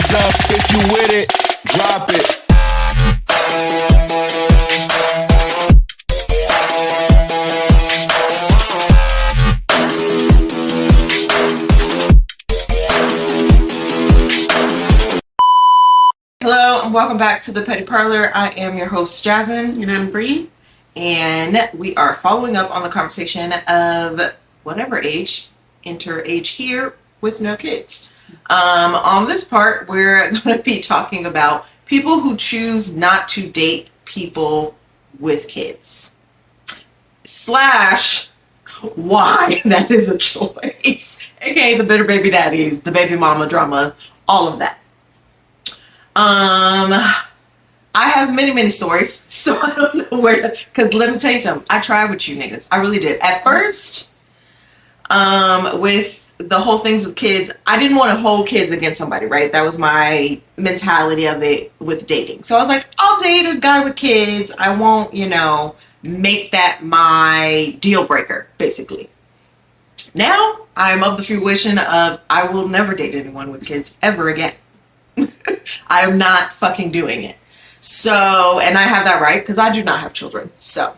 hands up if you with it. Drop it. Hello and welcome back to the Petty Parlor. I am your host Jasmine. And I'm Bree. And we are following up on the conversation of whatever age, enter age here with no kids. On this part, we're going to be talking about people who choose not to date people with kids. Slash why that is a choice. AKA the bitter baby daddies, the baby mama drama, all of that. I have many stories, so I don't know where to, because let me tell you something. I tried with you niggas. I really did. At first, with the whole things with kids, I didn't want to hold kids against somebody, right? That was my mentality of it with dating. So I was like, I'll date a guy with kids. I won't, make that my deal breaker, basically. Now, I'm of the fruition of I will never date anyone with kids ever again. I am not fucking doing it. So, and I have that right because I do not have children. So,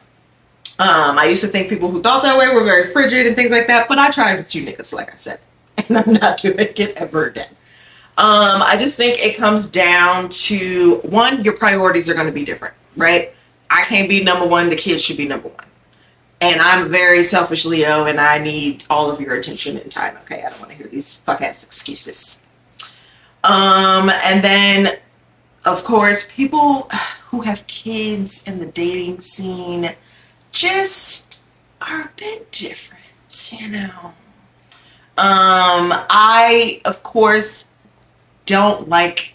I used to think people who thought that way were very frigid and things like that, but I tried with you niggas, like I said, and I'm not doing it ever again. I just think it comes down to, one, your priorities are going to be different, right? I can't be number one. The kids should be number one. And I'm very selfish Leo, and I need all of your attention and time. Okay, I don't want to hear these fuck ass excuses. And then, of course, people who have kids in the dating scene just are a bit different, I, of course, don't like,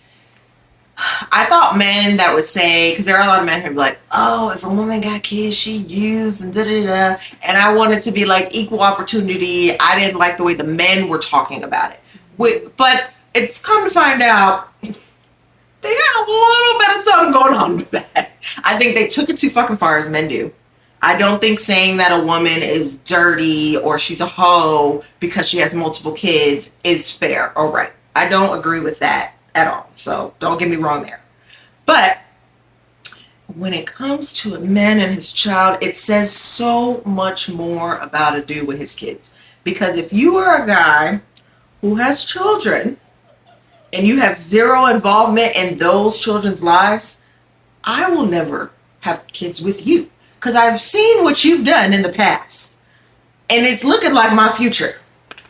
I thought men that would say, because there are a lot of men who are like, oh, if a woman got kids, she used and da-da-da. And I wanted to be like equal opportunity. I didn't like the way the men were talking about it. But it's come to find out they had a little bit of something going on with that. I think they took it too fucking far, as men do. I don't think saying that a woman is dirty or she's a hoe because she has multiple kids is fair or right. I don't agree with that at all. So don't get me wrong there. But when it comes to a man and his child, it says so much more about a dude with his kids. Because if you are a guy who has children and you have zero involvement in those children's lives, I will never have kids with you. Because I've seen what you've done in the past. And it's looking like my future.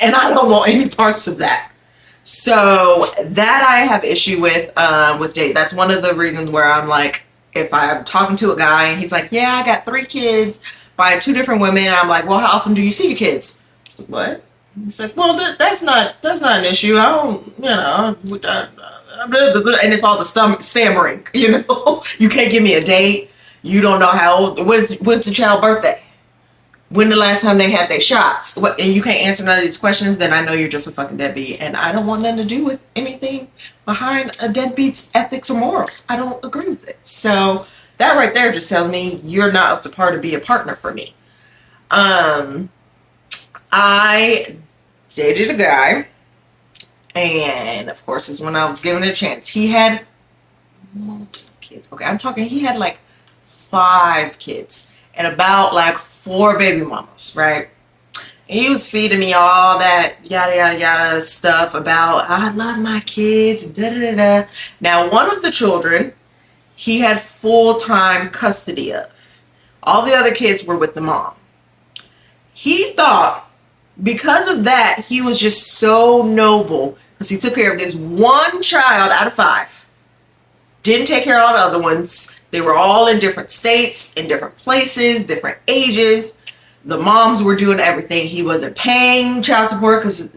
And I don't want any parts of that. So that I have issue with date. That's one of the reasons where I'm like, if I'm talking to a guy and he's like, yeah, I got 3 kids by 2 different women. And I'm like, well, how often do you see your kids? He's like, what? He's like, well, that's not an issue. I don't, and it's all the stammering, You can't give me a date. You don't know how old, what's the child's birthday? When the last time they had their shots? And you can't answer none of these questions, then I know you're just a fucking deadbeat. And I don't want nothing to do with anything behind a deadbeat's ethics or morals. I don't agree with it. So that right there just tells me you're not up to par to be a partner for me. I dated a guy, and of course, this is when I was given a chance. He had multiple kids. Okay, I'm talking, he had like 5 kids and about like 4 baby mamas, right? And he was feeding me all that yada yada yada stuff about I love my kids and da da da da. Now, one of the children he had full-time custody of. All the other kids were with the mom. He thought because of that, he was just so noble because he took care of this one child out of 5. Didn't take care of all the other ones. They were all in different states, in different places, different ages. The moms were doing everything. He wasn't paying child support because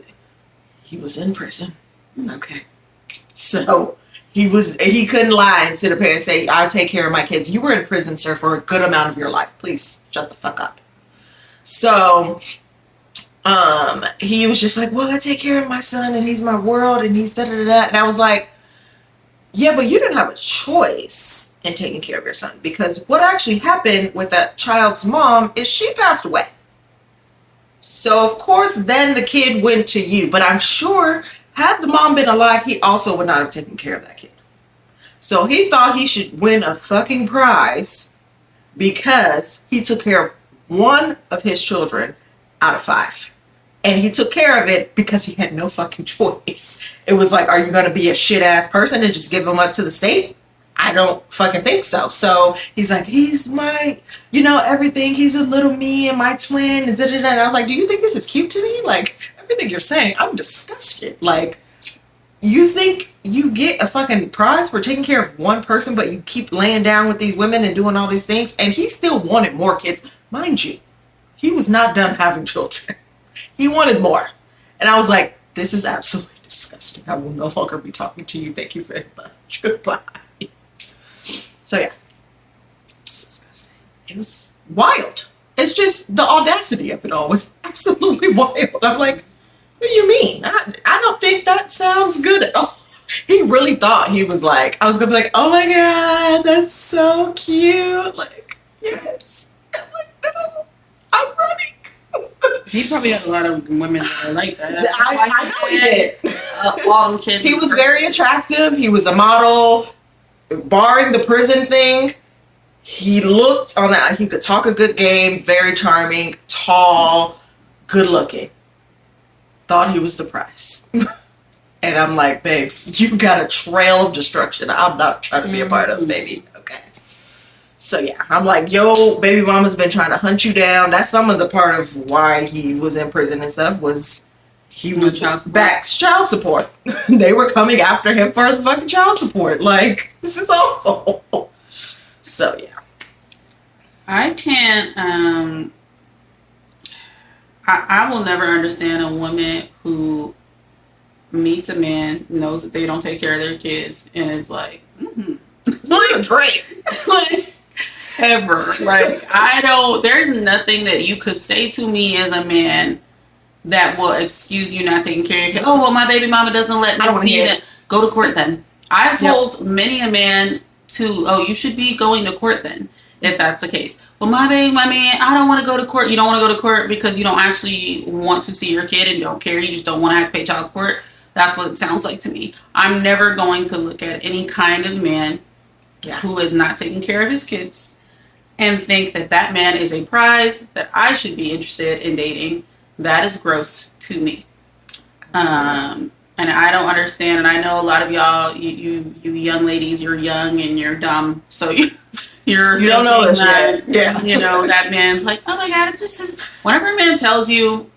he was in prison. Okay. So he couldn't lie and sit up here and say, I take care of my kids. You were in prison, sir, for a good amount of your life. Please shut the fuck up. So he was just like, well, I take care of my son and he's my world and he's da da da da. And I was like, yeah, but you didn't have a choice in taking care of your son, because what actually happened with that child's mom is she passed away. So of course then the kid went to you, but I'm sure Had the mom been alive, he also would not have taken care of that kid. So he thought he should win a fucking prize because he took care of one of his children out of 5. And he took care of it because he had no fucking choice. It was like, are you going to be a shit ass person and just give him up to the state? I don't fucking think so. So he's like, he's my, everything. He's a little me and my twin. And, and I was like, do you think this is cute to me? Like, everything you're saying, I'm disgusted. Like, you think you get a fucking prize for taking care of one person, but you keep laying down with these women and doing all these things? And he still wanted more kids. Mind you, he was not done having children. He wanted more. And I was like, this is absolutely disgusting. I will no longer be talking to you. Thank you very much. Goodbye. So yeah. It's disgusting. It was wild. It's just the audacity of it all was absolutely wild. I'm like, what do you mean? I don't think that sounds good at all. He really thought he was like, I was gonna be like, oh my God, that's so cute. Like, yes. I'm like, no, I'm running. He probably had a lot of women that are like that. I know he did. All them kids. He was very attractive. He was a model. Barring the prison thing, he looked on that. He could talk a good game. Very charming, tall, good looking. Thought he was the prize. And I'm like, babes, you got a trail of destruction I'm not trying to be a part of, baby. Okay. So yeah, I'm like, yo, baby mama's been trying to hunt you down. That's some of the part of why he was in prison and stuff was he was back child support. They were coming after him for the fucking child support. Like, this is awful. So yeah. I can't, I will never understand a woman who meets a man, knows that they don't take care of their kids, and it's like, great. Like, ever. Like, there's nothing that you could say to me as a man that will excuse you not taking care of your kid. Oh, well, my baby mama doesn't let me see that. Go to court then. I've told many a man you should be going to court then, if that's the case. Well, my man, I don't want to go to court. You don't want to go to court because you don't actually want to see your kid and don't care. You just don't want to have to pay child support. That's what it sounds like to me. I'm never going to look at any kind of man who is not taking care of his kids and think that that man is a prize that I should be interested in dating. That is gross to me. And I don't understand. And I know a lot of y'all, you young ladies, you're young and you're dumb. So you don't know this yet. Yeah. That man's like, oh my God, it's just whenever a man tells you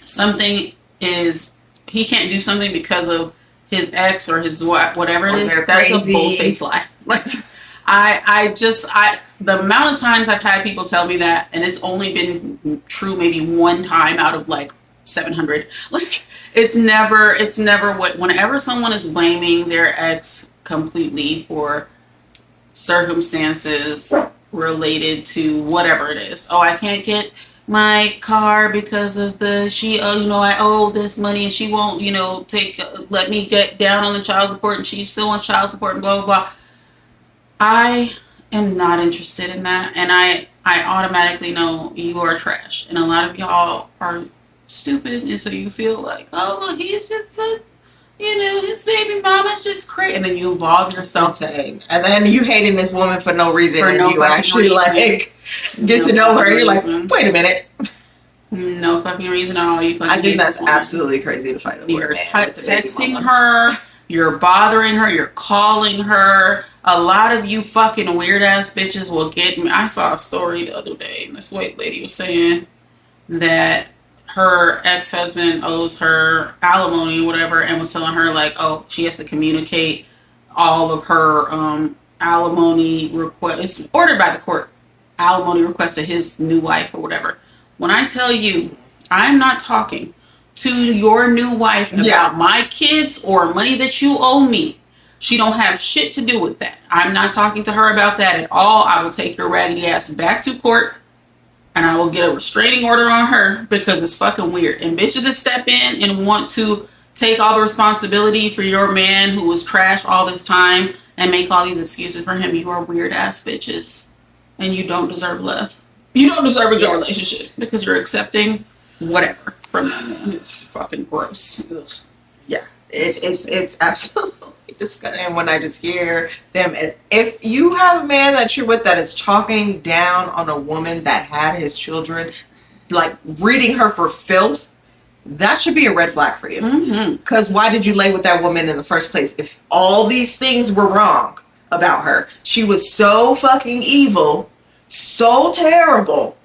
something is, he can't do something because of his ex or his whatever it is, that's a bold-faced lie. Like, the amount of times I've had people tell me that, and it's only been true maybe one time out of like 700. Like, it's never whenever someone is blaming their ex completely for circumstances related to whatever it is. Oh, I can't get my car because of I owe this money and she won't, let me get down on the child support and she still wants child support and blah, blah, blah. I am not interested in that. And I automatically know you are trash. And a lot of y'all are stupid. And so you feel like, oh, well, he's just his baby mama's just crazy. And then you involve yourself. And then you hating this woman for no reason. And you actually get to know her. You're like, wait a minute. No fucking reason at all. I think that's absolutely crazy to fight over. You're texting her. You're bothering her. You're calling her. A lot of you fucking weird ass bitches will get me. I saw a story the other day, and this white lady was saying that her ex-husband owes her alimony or whatever, and was telling her like, oh, she has to communicate all of her alimony requests ordered by the court, alimony request to his new wife or whatever. When I tell you, I'm not talking to your new wife about my kids or money that you owe me. She don't have shit to do with that. I'm not talking to her about that at all. I will take your raggedy ass back to court and I will get a restraining order on her because it's fucking weird. And bitches that step in and want to take all the responsibility for your man who was trash all this time and make all these excuses for him, you are weird ass bitches. And you don't deserve love. You don't deserve a good relationship because you're accepting whatever from that man. It's fucking gross. Ugh. Yeah, it's absolutely disgusting. And when I just hear them, and if you have a man that you're with that is talking down on a woman that had his children, like reading her for filth, that should be a red flag for you. Mm-hmm. Because why did you lay with that woman in the first place? If all these things were wrong about her, she was so fucking evil, so terrible,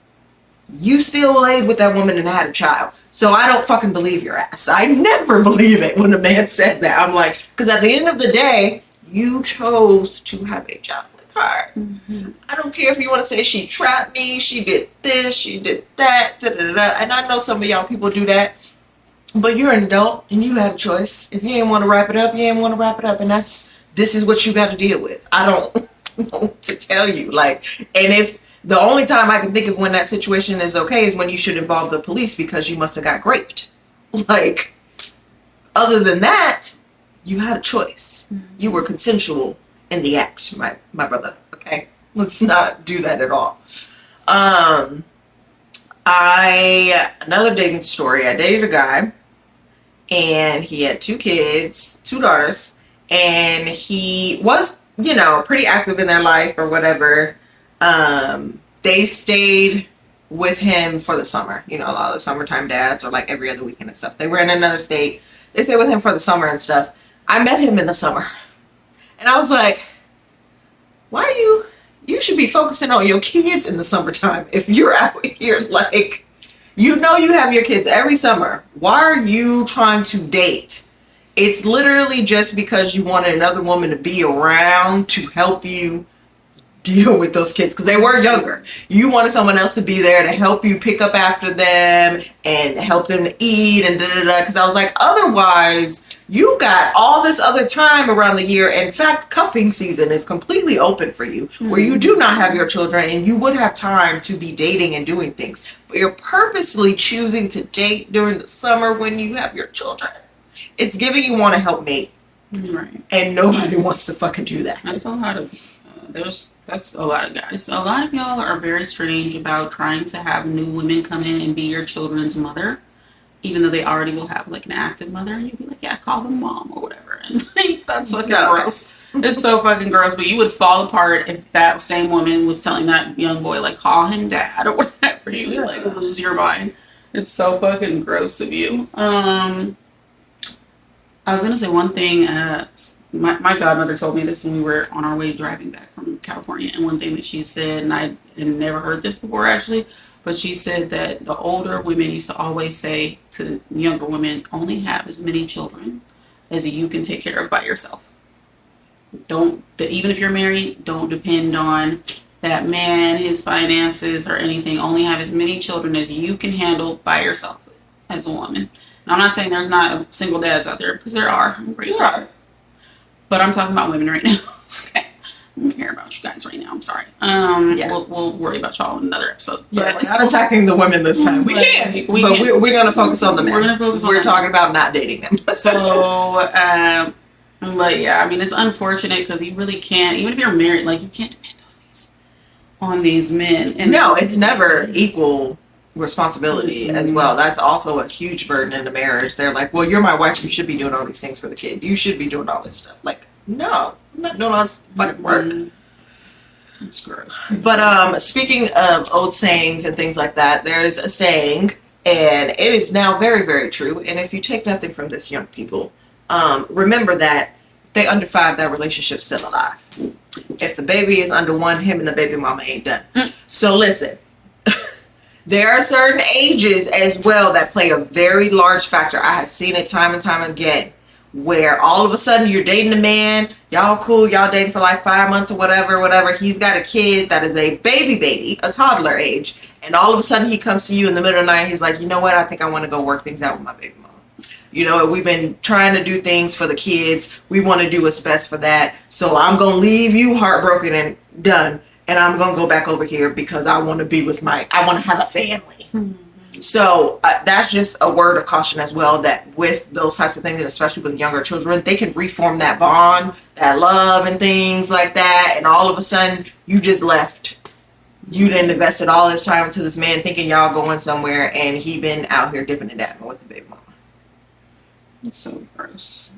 you still laid with that woman and had a child. So I don't fucking believe your ass. I never believe it when a man says that. I'm like, because at the end of the day, you chose to have a child with her. Mm-hmm. I don't care if you want to say she trapped me, she did this, she did that, da, da, da, da. And I know some of y'all people do that. But you're an adult and you had a choice. If you ain't want to wrap it up, you ain't want to wrap it up. And this is what you got to deal with. I don't know what to tell you. Like, and if the only time I can think of when that situation is okay is when you should involve the police because you must have got raped. Like, other than that, you had a choice. You were consensual in the act, my brother. Okay, let's not do that at all. Another dating story. I dated a guy, and he had 2 kids, 2 daughters, and he was, pretty active in their life or whatever. They stayed with him for the summer. A lot of the summertime dads, or like every other weekend and stuff. They were in another state. They stayed with him for the summer and stuff. I met him in the summer, and I was like, why are you should be focusing on your kids in the summertime. If you're out here, like, you have your kids every summer. Why are you trying to date? It's literally just because you wanted another woman to be around to help you deal with those kids because they were younger. You wanted someone else to be there to help you pick up after them and help them to eat and da-da-da. Because I was like, otherwise, you got all this other time around the year. In fact, cuffing season is completely open for you, where you do not have your children and you would have time to be dating and doing things. But you're purposely choosing to date during the summer when you have your children. It's giving you want to help mate. Right. And nobody wants to fucking do that. That's a lot of that's a lot of guys. A lot of y'all are very strange about trying to have new women come in and be your children's mother, even though they already will have like an active mother, and you'd be like, yeah, call them mom or whatever. And like, that's fucking gross. It's so fucking gross. But you would fall apart if that same woman was telling that young boy, like, call him dad or whatever. You would like lose your mind. It's so fucking gross of you. I was gonna say one thing. My godmother told me this when we were on our way driving back from California, and one thing that she said, and I had never heard this before actually, but she said that the older women used to always say to younger women, only have as many children as you can take care of by yourself. Even if you're married, don't depend on that man, his finances, or anything. Only have as many children as you can handle by yourself as a woman. Now, I'm not saying there's not single dads out there, because there are. There are. But I'm talking about women right now. Okay. I don't care about you guys right now. I'm sorry. We'll worry about y'all in another episode. Yeah, we're not attacking the women this time. We can. We're going to focus on the men. We're going to focus on We're talking about not dating them. So, but yeah, I mean, it's unfortunate because you really can't, even if you're married, like, you can't depend on these men. And no, it's never equal responsibility as well. That's also a huge burden in the marriage. They're like, well, you're my wife, you should be doing all these things for the kid, you should be doing all this stuff. Like, no, I'm not doing all this fucking work. It's gross. But speaking of old sayings and things like that, there's a saying, and it is now very, very true, and if you take nothing from this, young people, remember that if they under 5, that relationship's still alive. If the baby is under 1, him and the baby mama ain't done. So listen, there are certain ages as well that play a very large factor. I have seen it time and time again, where all of a sudden you're dating a man, y'all cool, y'all dating for like 5 months or whatever. He's got a kid that is a baby, a toddler age, and all of a sudden he comes to you in the middle of the night. He's like, you know what? I think I want to go work things out with my baby mama. We've been trying to do things for the kids. We want to do what's best for that. So I'm going to leave you heartbroken and done. And I'm going to go back over here because I want to be with I want to have a family. Mm-hmm. So that's just a word of caution as well, that with those types of things, and especially with younger children, they can reform that bond, that love and things like that. And all of a sudden you just left. You didn't invested all this time into this man thinking y'all going somewhere, and he been out here dipping and dabbing with the baby mama. It's so gross.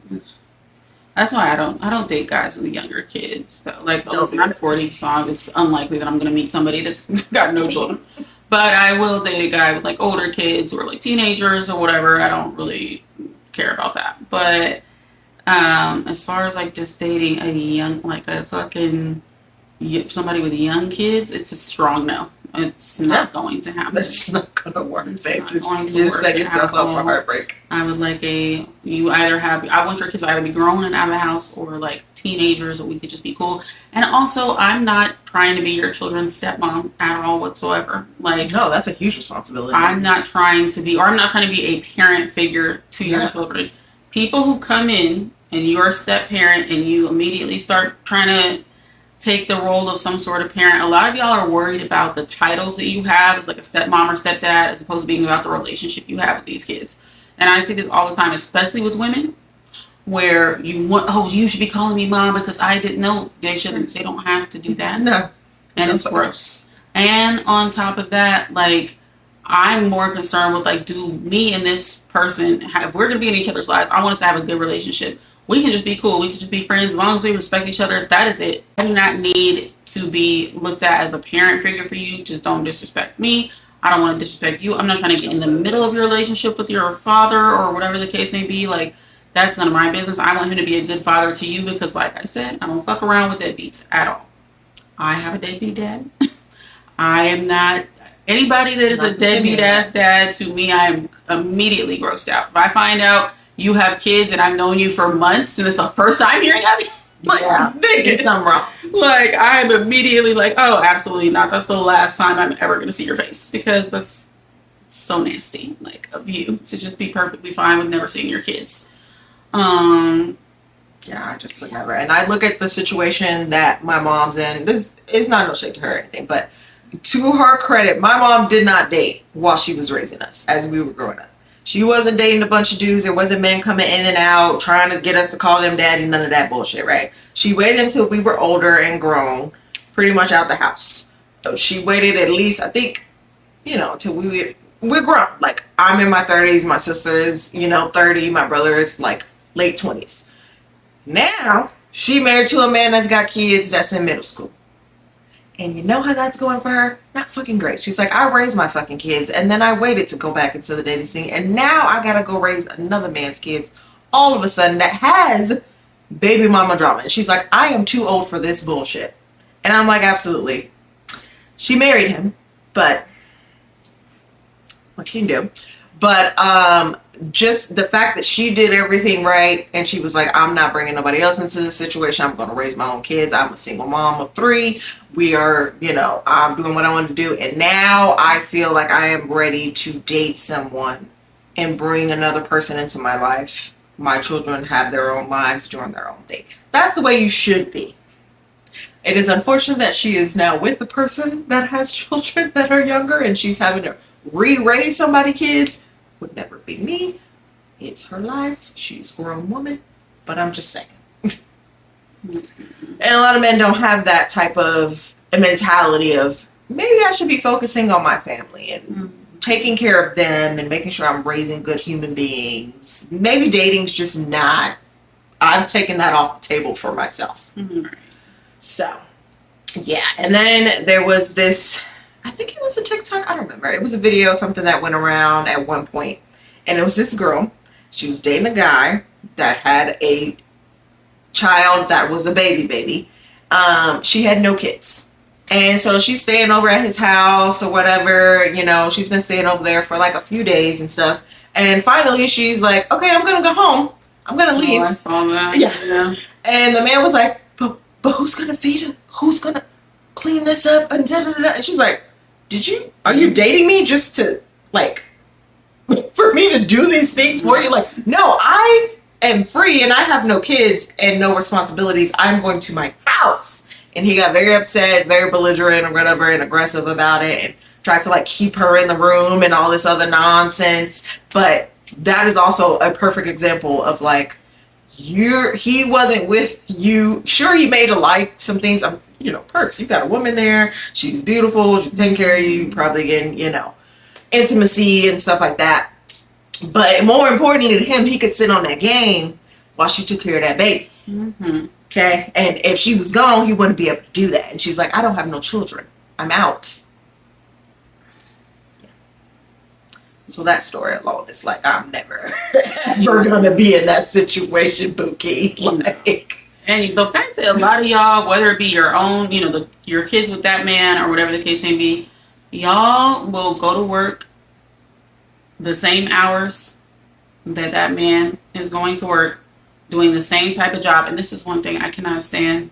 That's why I don't date guys with younger kids. So, like, listen, I'm 40, so it's unlikely that I'm gonna meet somebody that's got no children. But I will date a guy with like older kids or like teenagers or whatever. I don't really care about that. But as far as like just dating a young, like a fucking somebody with young kids, it's a strong no. It's not going to happen. That's not gonna work. It's babe. not Just- going to you just work. set yourself up for heartbreak. I would like I want your kids to either be grown and out of the house or like teenagers, or we could just be cool. And also, I'm not trying to be your children's stepmom at all whatsoever. Like, No, that's a huge responsibility. I'm not trying to be a parent figure to your Yeah. children. People who come in and you're a step parent and you immediately start trying to take the role of some sort of parent. A lot of y'all are worried about the titles that you have as like a stepmom or stepdad, as opposed to being about the relationship you have with these kids. And I see this all the time, especially with women, where you should be calling me mom because I didn't know. They shouldn't. They don't have to do that. No. And it's gross. And on top of that, like, I'm more concerned with like, do me and this person if we're gonna be in each other's lives, I want us to have a good relationship. We can just be cool. We can just be friends as long as we respect each other. That is it. I do not need to be looked at as a parent figure for you. Just don't disrespect me. I don't want to disrespect you. I'm not trying to get in the middle of your relationship with your father or whatever the case may be. Like, that's none of my business. I want him to be a good father to you because, like I said, I don't fuck around with deadbeats at all. I have a deadbeat dad. I am not anybody that is a deadbeat ass dad. To me, I am immediately grossed out. If I find out you have kids and I've known you for months and it's the first time hearing of it, like, Yeah, nigga, there's something wrong. like, I'm immediately like, oh, absolutely not. That's the last time I'm ever going to see your face, because that's so nasty, like, of you to just be perfectly fine with never seeing your kids. Yeah, I just would never. And I look at the situation that my mom's in. This is not no shade to her or anything, but to her credit, my mom did not date while she was raising us as we were growing up. She wasn't dating a bunch of dudes. There wasn't men coming in and out trying to get us to call them daddy. None of that bullshit, right? She waited until we were older and grown, pretty much out the house. So she waited at least, I think, till we're grown. Like, I'm in my 30s. My sister is, 30. My brother is like late 20s. Now she married to a man that's got kids that's in middle school. And you know how that's going for her? Not fucking great. She's like, I raised my fucking kids and then I waited to go back into the dating scene. And now I gotta go raise another man's kids all of a sudden that has baby mama drama. And she's like, I am too old for this bullshit. And I'm like, absolutely. She married him, but what can you do? But just the fact that she did everything right and she was like, I'm not bringing nobody else into this situation. I'm going to raise my own kids. I'm a single mom of 3. We are, I'm doing what I want to do. And now I feel like I am ready to date someone and bring another person into my life. My children have their own lives during their own thing. That's the way you should be. It is unfortunate that she is now with the person that has children that are younger and she's having to re-raise somebody's kids. Would never be me. It's her life. She's a grown woman. But I'm just saying. And a lot of men don't have that type of mentality of, maybe I should be focusing on my family and taking care of them and making sure I'm raising good human beings. Maybe dating's just not. I've taken that off the table for myself. Mm-hmm. So, yeah. And then there was this, I think it was a TikTok. I don't remember. It was a video, something that went around at one point. And it was this girl. She was dating a guy that had a child that was a baby. She had no kids. And so she's staying over at his house or whatever. She's been staying over there for like a few days and stuff. And finally she's like, okay, I'm going to go home. I'm going to leave. Oh, I saw that. Yeah. And the man was like, but who's going to feed her? Who's going to clean this up? And da-da-da-da. And she's like, are you dating me just to, like, for me to do these things for you? Like, no, I am free and I have no kids and no responsibilities. I'm going to my house. And he got very upset, very belligerent or whatever, and aggressive about it, and tried to like keep her in the room and all this other nonsense. But that is also a perfect example of like, he wasn't with you. Sure, he made some things, perks. You got a woman there. She's beautiful. She's taking care of you. Probably getting, intimacy and stuff like that. But more importantly to him, he could sit on that game while she took care of that baby. Mm-hmm. Okay? And if she was gone, he wouldn't be able to do that. And she's like, I don't have no children. I'm out. So that story alone is like, I'm never ever gonna be in that situation, Bookie. Like, and the fact that a lot of y'all, whether it be your own, your kids with that man or whatever the case may be, y'all will go to work the same hours that man is going to work, doing the same type of job. And this is one thing I cannot stand.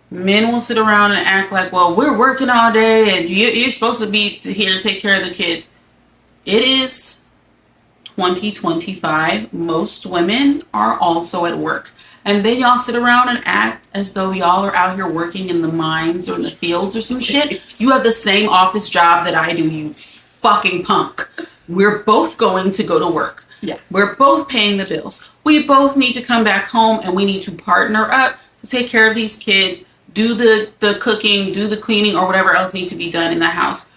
Men will sit around and act like, well, we're working all day and you're supposed to be here to take care of the kids. It is 2025. Most women are also at work. And then y'all sit around and act as though y'all are out here working in the mines or in the fields or some shit. You have the same office job that I do, you fucking punk. We're both going to go to work. Yeah. We're both paying the bills. We both need to come back home and we need to partner up to take care of these kids, do the cooking, do the cleaning, or whatever else needs to be done in the house.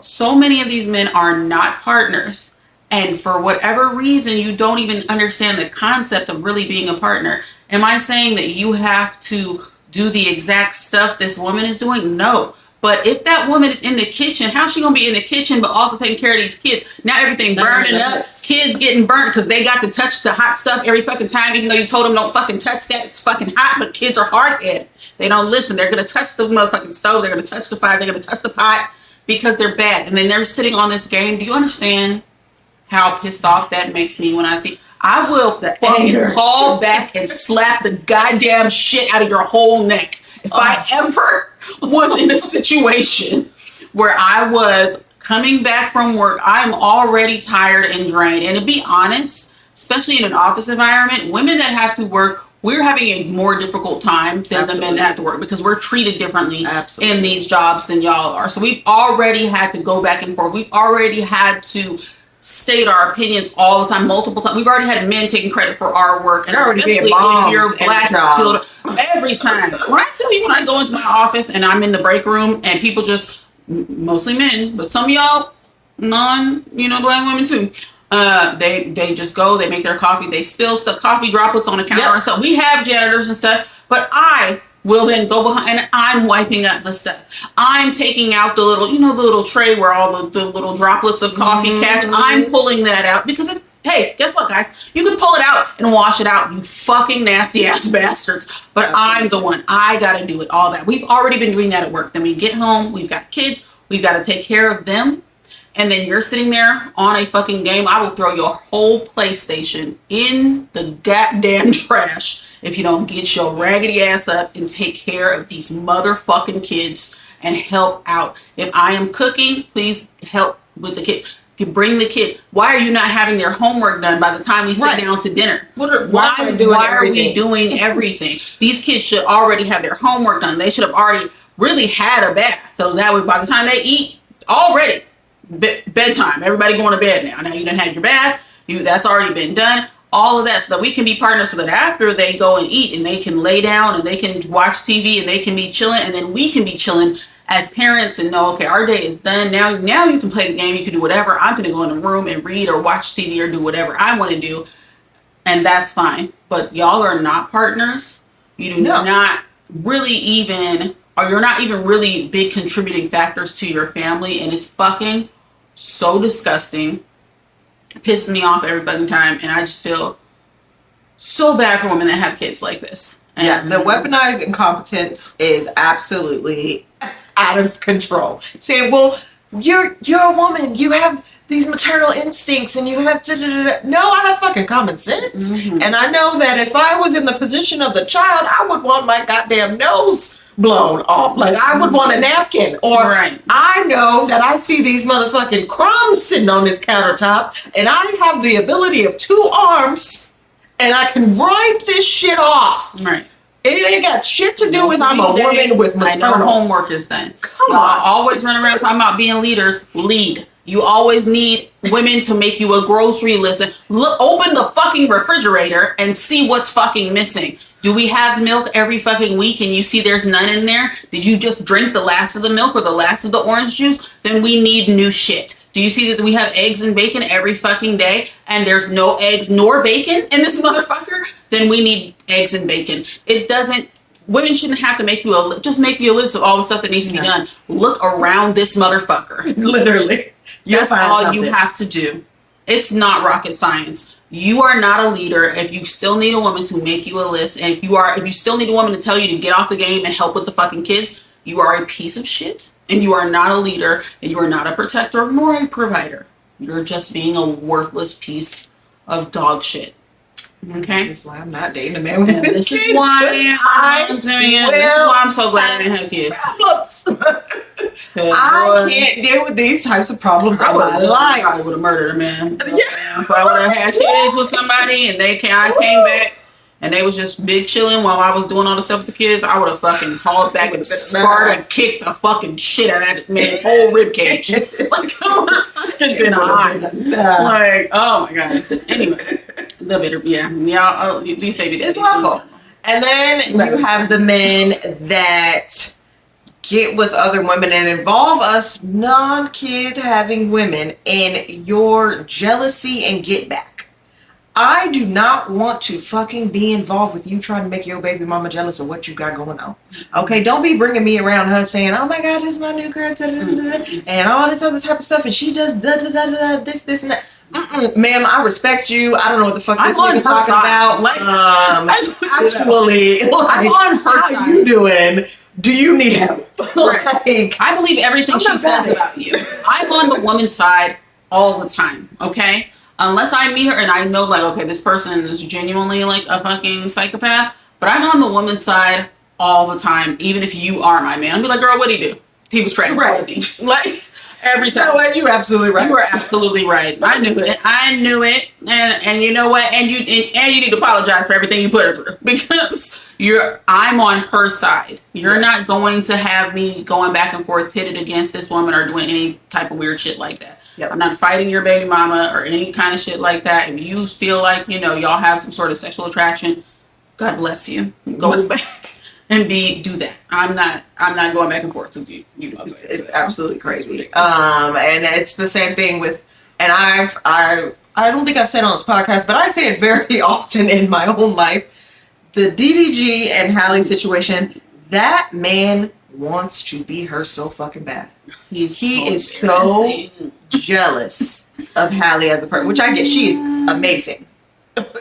So many of these men are not partners. And for whatever reason, you don't even understand the concept of really being a partner. Am I saying that you have to do the exact stuff this woman is doing? No. But if that woman is in the kitchen, how's she going to be in the kitchen but also taking care of these kids? Now everything burning up, kids getting burnt because they got to touch the hot stuff every fucking time, even though you told them don't fucking touch that. It's fucking hot, but kids are hard-headed. They don't listen. They're going to touch the motherfucking stove. They're going to touch the fire. They're going to touch the pot because they're bad. And then they're sitting on this game. Do you understand how pissed off that makes me when I see? I will fucking call back and slap the goddamn shit out of your whole neck. If I ever was in a situation where I was coming back from work, I'm already tired and drained. And to be honest, especially in an office environment, women that have to work, we're having a more difficult time than the men that have to work because we're treated differently in these jobs than y'all are. So we've already had to go back and forth. We've already had to state our opinions all the time, multiple times. We've already had men taking credit for our work, and especially if you're black children, every time. When I tell you, when I go into my office and I'm in the break room and people just, mostly men, but some of y'all black women too, they just go, they make their coffee, they spill stuff, coffee droplets on the counter and stuff. We have janitors and stuff, but I will then go behind and I'm wiping up the stuff. I'm taking out the little, the little tray where all the little droplets of coffee catch. I'm pulling that out because it's, hey, guess what, guys? You can pull it out and wash it out, you fucking nasty ass bastards. But I'm the one. I got to do it, all that. We've already been doing that at work. Then we get home, we've got kids, we've got to take care of them. And then you're sitting there on a fucking game. I will throw your whole PlayStation in the goddamn trash if you don't get your raggedy ass up and take care of these motherfucking kids and help out. If I am cooking, please help with the kids. You bring the kids. Why are you not having their homework done by the time we sit down to dinner? Why are we doing everything? These kids should already have their homework done. They should have already really had a bath. So that way by the time they eat, already bedtime. Everybody going to bed now. Now you done had your bath. That's already been done. All of that so that we can be partners so that after they go and eat and they can lay down and they can watch TV and they can be chilling and then we can be chilling as parents and know, okay, our day is done. Now you can play the game. You can do whatever. I'm going to go in the room and read or watch TV or do whatever I want to do. And that's fine. But y'all are not partners. You do not really even, or you're not even really big contributing factors to your family. And it's fucking so disgusting. It pisses me off every fucking time. And I just feel so bad for women that have kids like this. And the weaponized incompetence is absolutely out of control. Saying, well, you're a woman. You have these maternal instincts and you have to... No, I have fucking common sense. Mm-hmm. And I know that if I was in the position of the child, I would want my goddamn nose blown off. Like I would want a napkin. Or I know that I see these motherfucking crumbs sitting on this countertop and I have the ability of 2 arms and I can wipe this shit off. Right. It ain't got shit to do with I'm a woman with maternal. I know homework is done. Come on. Always run around talking about being leaders. Lead. You always need women to make you a grocery list. And look, open the fucking refrigerator and see what's fucking missing. Do we have milk every fucking week and you see there's none in there? Did you just drink the last of the milk or the last of the orange juice? Then we need new shit. Do you see that we have eggs and bacon every fucking day and there's no eggs nor bacon in this motherfucker? Then we need eggs and bacon. It doesn't, women shouldn't have to make you just make you a list of all the stuff that needs to be done. Look around this motherfucker. Literally. That's all you have to do. It's not rocket science. You are not a leader if you still need a woman to make you a list. And if you still need a woman to tell you to get off the game and help with the fucking kids, you are a piece of shit. And you are not a leader. And you are not a protector nor a provider. You're just being a worthless piece of dog shit. Okay? This is why I'm not dating a man with kids. This is why I'm doing it. This is why I'm so glad I didn't have kids. I can't deal with these types of problems in my life. I would have murdered a man. If I would have had kids with somebody and I came back and they was just big chilling while I was doing all the stuff with the kids, I would have fucking hauled back and Sparta kicked the fucking shit out of that man's whole rib cage. Like, I would have fucking been hot. Like, oh my god. Anyway, the bitter, y'all, these baby daddies. It's awful. And then you have the men that get with other women and involve us non-kid having women in your jealousy and get back. I do not want to fucking be involved with you trying to make your baby mama jealous of what you got going on. Okay, don't be bringing me around her saying, oh my god, this is my new girl, and all this other type of stuff, and she does this and that. Ma'am, I respect you. I don't know what the fuck this nigga talking about. Like, actually, I'm on her side. How you doing? Do you need help? Right. I believe everything she says about you. I'm on the woman's side all the time, okay? Unless I meet her and I know, like, okay, this person is genuinely like a fucking psychopath, but I'm on the woman's side all the time, even if you are my man. I'll be like, girl, what'd he do? He was trash. Right. Like, every time. You know what? You're absolutely right. You were absolutely right. I knew it. And you know what? And you need to apologize for everything you put her through, because I'm on her side. You're not going to have me going back and forth pitted against this woman or doing any type of weird shit like that. Yep. I'm not fighting your baby mama or any kind of shit like that. If you feel like, y'all have some sort of sexual attraction, God bless you. Go back and do that. I'm not going back and forth with you. It's absolutely crazy. And it's the same thing with, and I don't think I've said on this podcast, but I say it very often in my own life. The DDG and Hallie situation, that man wants to be her so fucking bad. He is so jealous of Hallie as a person, which I get. She is amazing.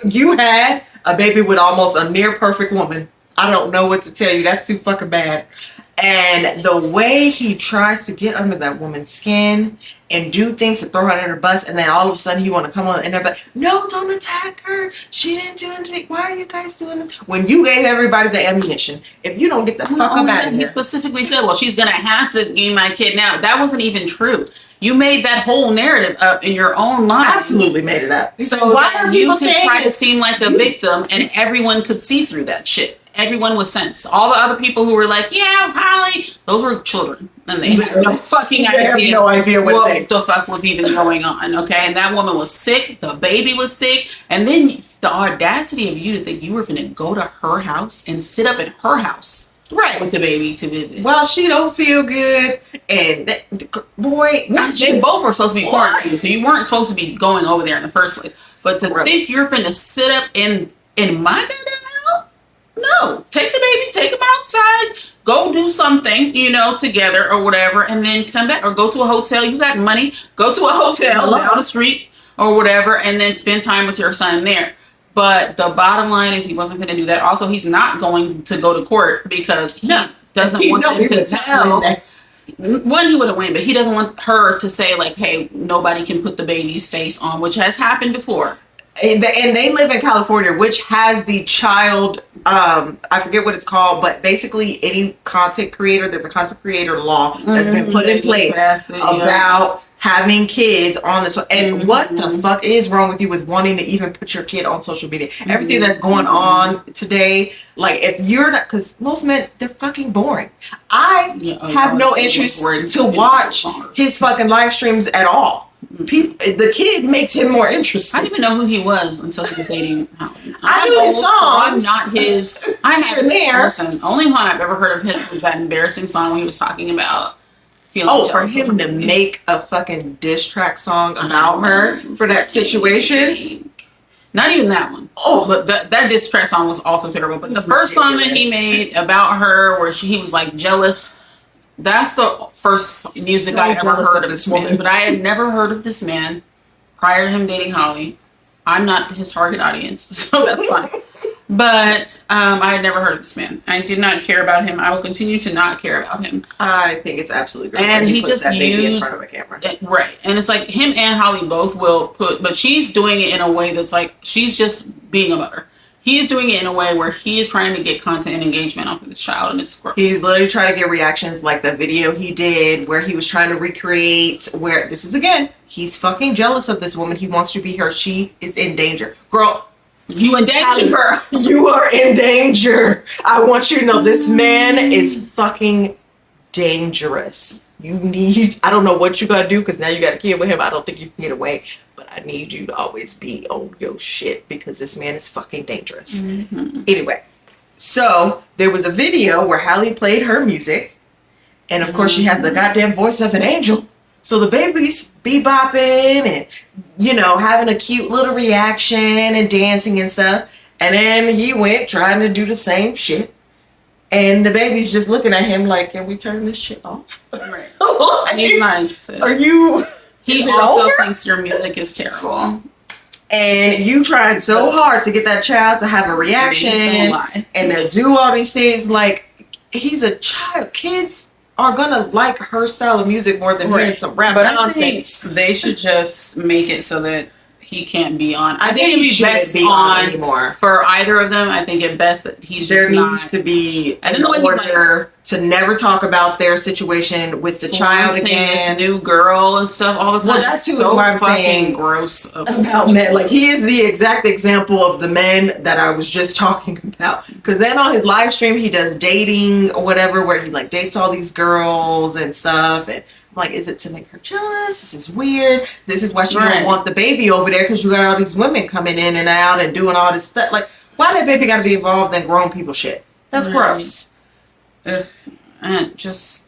You had a baby with almost a near perfect woman. I don't know what to tell you. That's too fucking bad. And the way he tries to get under that woman's skin and do things to throw her under the bus, and then all of a sudden he want to come on and but no, don't attack her. She didn't do anything. Why are you guys doing this? When you gave everybody the ammunition, if you don't get the fuck up out of here. He specifically said, well, she's gonna have to give my kid now. That wasn't even true. You made that whole narrative up in your own mind. Absolutely made it up. So why are you try to seem like a victim, and everyone could see through that shit. Everyone was sense. All the other people who were like, yeah, Holly, those were children. And they had no fucking idea. They have no idea what the fuck was even going on. Okay. And that woman was sick. The baby was sick. And then the audacity of you to think you were going to go to her house and sit up in her house. Right. With the baby to visit. Well, she don't feel good. And they both were supposed to be quarantined. So you weren't supposed to be going over there in the first place. But to think you're going to sit up in my goddamn house? No, take the baby, take him outside, go do something, together or whatever, and then come back, or go to a hotel. You got money, go to a hotel down the street or whatever, and then spend time with your son there. But the bottom line is he wasn't going to do that. Also, he's not going to go to court because he doesn't want them to tell. One, he would have won, but he doesn't want her to say like, hey, nobody can put the baby's face on, which has happened before. And they live in California, which has the child, I forget what it's called, but basically any content creator, there's a content creator law that's been put in place about having kids on the and what the fuck is wrong with you with wanting to even put your kid on social media? Everything that's going on today, like if you're not, because most men, they're fucking boring. I have no interest to watch his fucking live streams at all. The kid makes him more interesting. I didn't even know who he was until he was dating Howie. I knew his songs. So I'm not his. I have there. Listen, only one I've ever heard of him was that embarrassing song when he was talking about feeling. Oh, for him to make a fucking diss track song about her for that situation. Not even that one. Oh, but that diss track song was also terrible. But the first song that he made about her, where he was like jealous. That's the first music I ever heard of this woman. But I had never heard of this man prior to him dating Holly. I'm not his target audience, so that's fine. But I had never heard of this man. I did not care about him. I will continue to not care about him. I think it's absolutely great. And he just that baby in used front of a camera. Right. And it's like him and Holly both will put, but she's doing it in a way that's like she's just being a mother. He's doing it in a way where he is trying to get content and engagement off of this child, and it's gross. He's literally trying to get reactions like the video he did where he was trying to recreate where this is again, he's fucking jealous of this woman. He wants to be her. She is in danger. Girl, you in danger, girl. You are in danger. I want you to know this man is fucking dangerous. You need, I don't know what you gotta do because now you got a kid with him. I don't think you can get away. But I need you to always be on your shit because this man is fucking dangerous. Anyway, so there was a video where Halle played her music. And of course, she has the goddamn voice of an angel. So the baby's bebopping and, you know, having a cute little reaction and dancing and stuff. And then he went trying to do the same shit. And the baby's just looking at him like, can we turn this shit off? Right. And he's not interested. Are you... He also thinks your music is terrible. And you tried so hard to get that child to have a reaction and to do all these things. Like, he's a child. Kids are going to like her style of music more than hearing some rap nonsense. They should just make it so that he can't be on. I think he shouldn't be on anymore. For either of them, I think it best that he's just there needs to be an order to never talk about their situation with the child again. New girl and stuff all the time. Well, that's who so I'm saying gross about men. Like, he is the exact example of the men that I was just talking about. Because then on his live stream, he does dating or whatever, where he like dates all these girls and stuff. And I'm like, is it to make her jealous? This is weird. This is why she don't want the baby over there, because you got all these women coming in and out and doing all this stuff. Like, why that baby got to be involved in grown people shit? That's gross. And just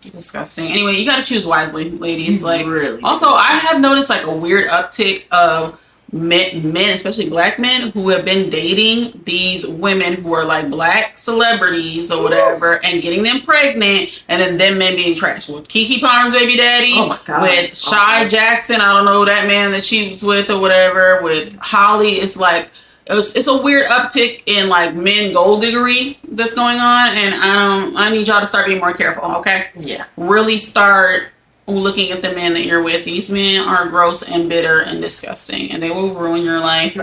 disgusting. Anyway, you got to choose wisely, ladies. Like, really. Also, I have noticed like a weird uptick of men, especially black men, who have been dating these women who are like black celebrities or whatever, and getting them pregnant, and then them men being trashed. With Keke Palmer's baby daddy, oh my God, with Shy Jackson, I don't know that man that she was with or whatever. With Holly, it's like. It's a weird uptick in like men gold diggery that's going on, and I need y'all to start being more careful, okay? Yeah. Really start looking at the men that you're with. These men are gross and bitter and disgusting, and they will ruin your life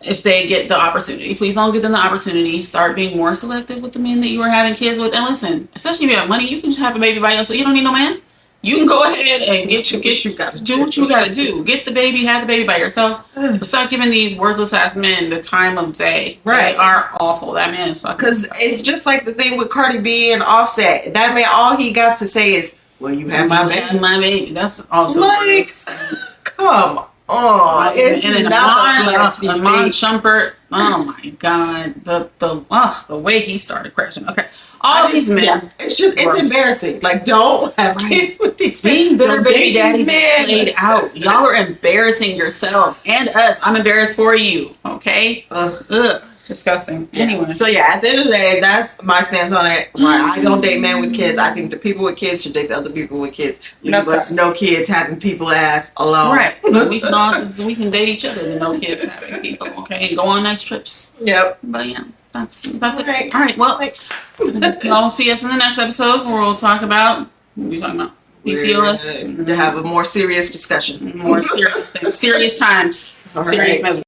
if they get the opportunity. Please don't give them the opportunity. Start being more selective with the men that you are having kids with. And listen, especially if you have money, you can just have a baby by yourself. You don't need no man. You can go ahead and do what you gotta do. Get the baby, have the baby by yourself. But stop giving these worthless ass men the time of day. Right. They are awful. That man is fucking. Because it's just like the thing with Cardi B and Offset. That man, all he got to say is, "Well, you have my baby." My baby. That's also like, come on. It's and then Amon Shumpert. Oh my God. The way he started crashing. Okay. All these men. Yeah. It's embarrassing. Like, don't have kids with these men. Being bitter baby daddies is played out. Y'all are embarrassing yourselves and us. I'm embarrassed for you. Okay? Disgusting. Yeah. Anyway. So yeah, at the end of the day, that's my stance on it. Why I don't date men with kids. I think the people with kids should date the other people with kids. Leave us no kids having people ass alone. Right. we can date each other with no kids having people. Okay, and go on nice trips. Yep. But yeah. That's it. All right. Well, y'all see us in the next episode where we'll talk about what are we talking about? PCOS. To have a more serious discussion. More serious things. Serious times. Serious measures.